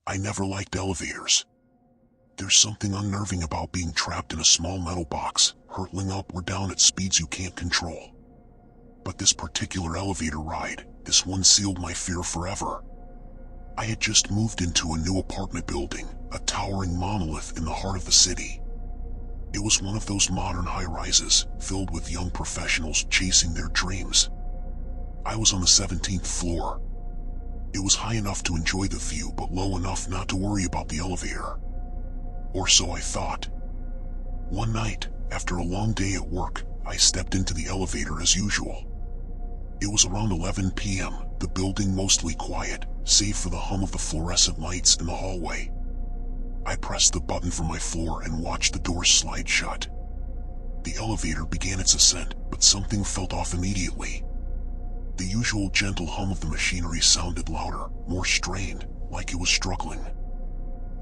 I never liked elevators. There's something unnerving about being trapped in a small metal box, hurtling up or down at speeds you can't control. But this particular elevator ride, this one sealed my fear forever. I had just moved into a new apartment building, a towering monolith in the heart of the city. It was one of those modern high-rises, filled with young professionals chasing their dreams. I was on the 17th floor. It was high enough to enjoy the view, but low enough not to worry about the elevator. Or so I thought. One night, after a long day at work, I stepped into the elevator as usual. It was around 11 p.m., the building mostly quiet, save for the hum of the fluorescent lights in the hallway. I pressed the button for my floor and watched the doors slide shut. The elevator began its ascent, but something felt off immediately. The usual gentle hum of the machinery sounded louder, more strained, like it was struggling.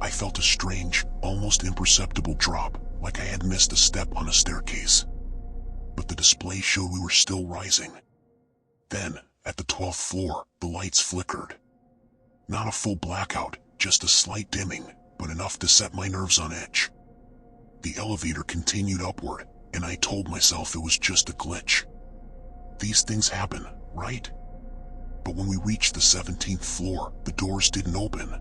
I felt a strange, almost imperceptible drop, like I had missed a step on a staircase. But the display showed we were still rising. Then, at the 12th floor, the lights flickered. Not a full blackout, just a slight dimming, but enough to set my nerves on edge. The elevator continued upward, and I told myself it was just a glitch. These things happen, right? But when we reached the 17th floor, the doors didn't open.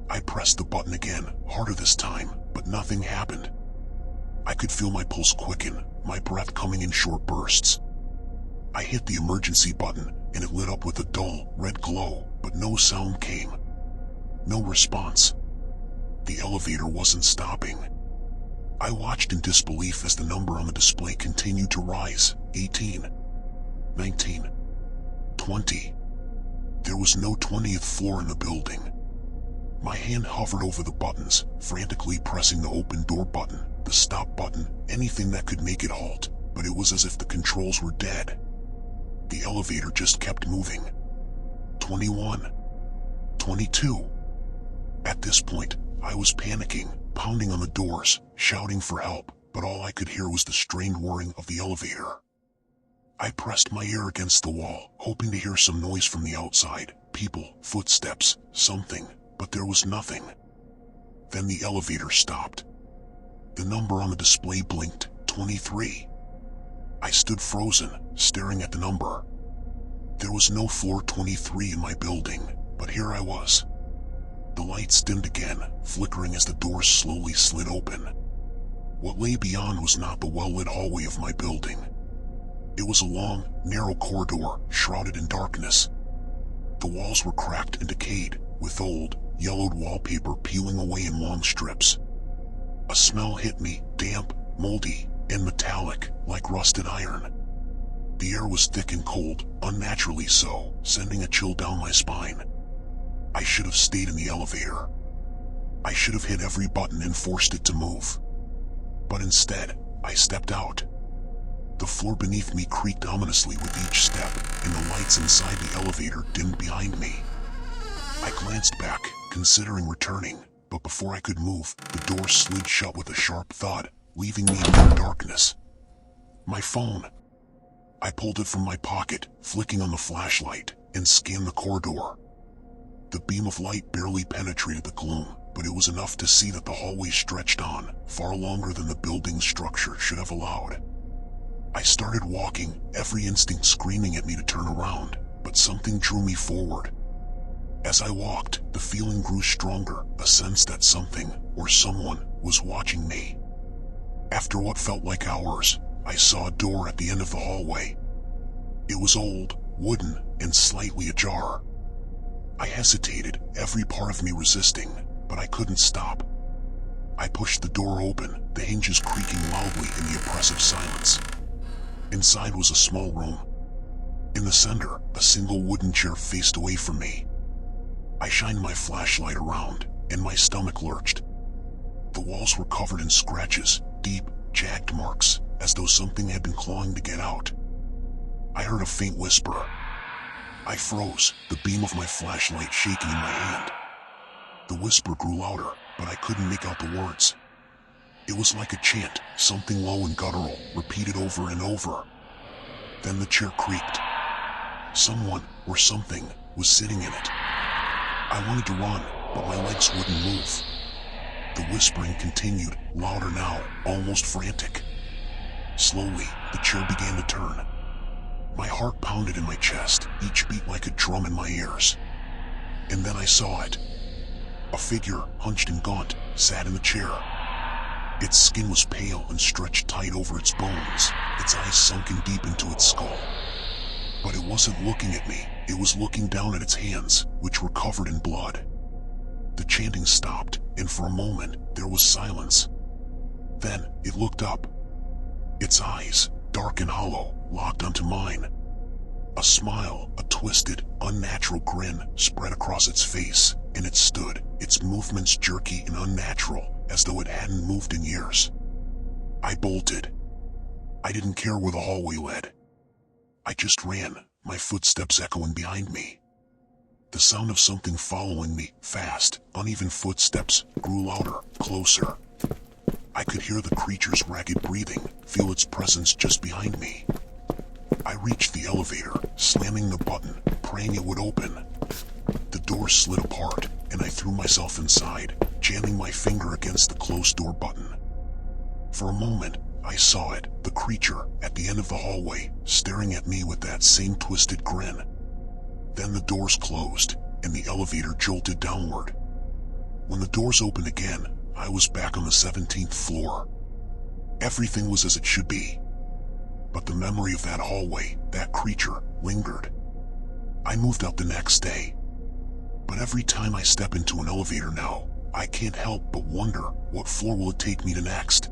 I pressed the button again, harder this time, but nothing happened. I could feel my pulse quicken, my breath coming in short bursts. I hit the emergency button, and it lit up with a dull, red glow, but no sound came. No response. The elevator wasn't stopping. I watched in disbelief as the number on the display continued to rise. 18, 19, 20. There was no 20th floor in the building. My hand hovered over the buttons, frantically pressing the open door button, the stop button, anything that could make it halt, but it was as if the controls were dead. The elevator just kept moving. 21. 22. At this point, I was panicking, pounding on the doors, shouting for help, but all I could hear was the strained whirring of the elevator. I pressed my ear against the wall, hoping to hear some noise from the outside, people, footsteps, something, but there was nothing. Then the elevator stopped. The number on the display blinked, 23. I stood frozen, staring at the number. There was no floor 23 in my building, but here I was. The lights dimmed again, flickering as the doors slowly slid open. What lay beyond was not the well-lit hallway of my building. It was a long, narrow corridor, shrouded in darkness. The walls were cracked and decayed, with old, yellowed wallpaper peeling away in long strips. A smell hit me, damp, moldy, and metallic, like rusted iron. The air was thick and cold, unnaturally so, sending a chill down my spine. I should have stayed in the elevator. I should have hit every button and forced it to move. But instead, I stepped out. The floor beneath me creaked ominously with each step, and the lights inside the elevator dimmed behind me. I glanced back, considering returning, but before I could move, the door slid shut with a sharp thud, leaving me in utter darkness. My phone. I pulled it from my pocket, flicking on the flashlight, and scanned the corridor. The beam of light barely penetrated the gloom, but it was enough to see that the hallway stretched on, far longer than the building's structure should have allowed. I started walking, every instinct screaming at me to turn around, but something drew me forward. As I walked, the feeling grew stronger, a sense that something, or someone, was watching me. After what felt like hours, I saw a door at the end of the hallway. It was old, wooden, and slightly ajar. I hesitated, every part of me resisting, but I couldn't stop. I pushed the door open, the hinges creaking loudly in the oppressive silence. Inside was a small room. In the center, a single wooden chair faced away from me. I shined my flashlight around, and my stomach lurched. The walls were covered in scratches, deep, jagged marks, as though something had been clawing to get out. I heard a faint whisper. I froze, the beam of my flashlight shaking in my hand. The whisper grew louder, but I couldn't make out the words. It was like a chant, something low and guttural, repeated over and over. Then the chair creaked. Someone, or something, was sitting in it. I wanted to run, but my legs wouldn't move. The whispering continued, louder now, almost frantic. Slowly, the chair began to turn. My heart pounded in my chest, each beat like a drum in my ears. And then I saw it. A figure, hunched and gaunt, sat in the chair. Its skin was pale and stretched tight over its bones, its eyes sunken deep into its skull. But it wasn't looking at me, it was looking down at its hands, which were covered in blood. The chanting stopped, and for a moment, there was silence. Then, it looked up. Its eyes, dark and hollow, locked onto mine. A smile, a twisted, unnatural grin, spread across its face, and it stood, its movements jerky and unnatural, as though it hadn't moved in years. I bolted. I didn't care where the hallway led. I just ran, my footsteps echoing behind me. The sound of something following me, fast, uneven footsteps, grew louder, closer. I could hear the creature's ragged breathing, feel its presence just behind me. I reached the elevator, slamming the button, praying it would open. The door slid apart, and I threw myself inside, jamming my finger against the closed door button. For a moment, I saw it, the creature, at the end of the hallway, staring at me with that same twisted grin. Then the doors closed, and the elevator jolted downward. When the doors opened again, I was back on the 17th floor. Everything was as it should be. But the memory of that hallway, that creature, lingered. I moved up the next day. But every time I step into an elevator now, I can't help but wonder, what floor will it take me to next?